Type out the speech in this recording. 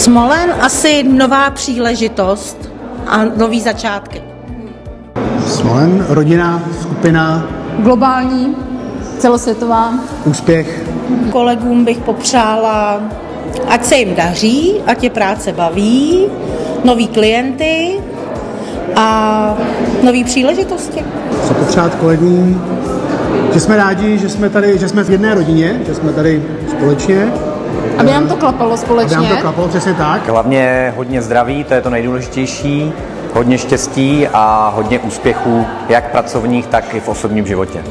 Smolen asi nová příležitost a nový začátky. Smolen, rodina, skupina, Globální, celosvětová. úspěch. Kolegům bych popřála, ať se jim daří, ať je práce baví, nový klienty a nový příležitosti. Co popřát kolegům, že jsme rádi, že jsme tady, že jsme v jedné rodině, že jsme tady společně. Aby nám to klapalo společně. Aby nám to klapalo, přesně tak. Hlavně hodně zdraví, to je to nejdůležitější, hodně štěstí a hodně úspěchů, jak pracovních, tak i v osobním životě.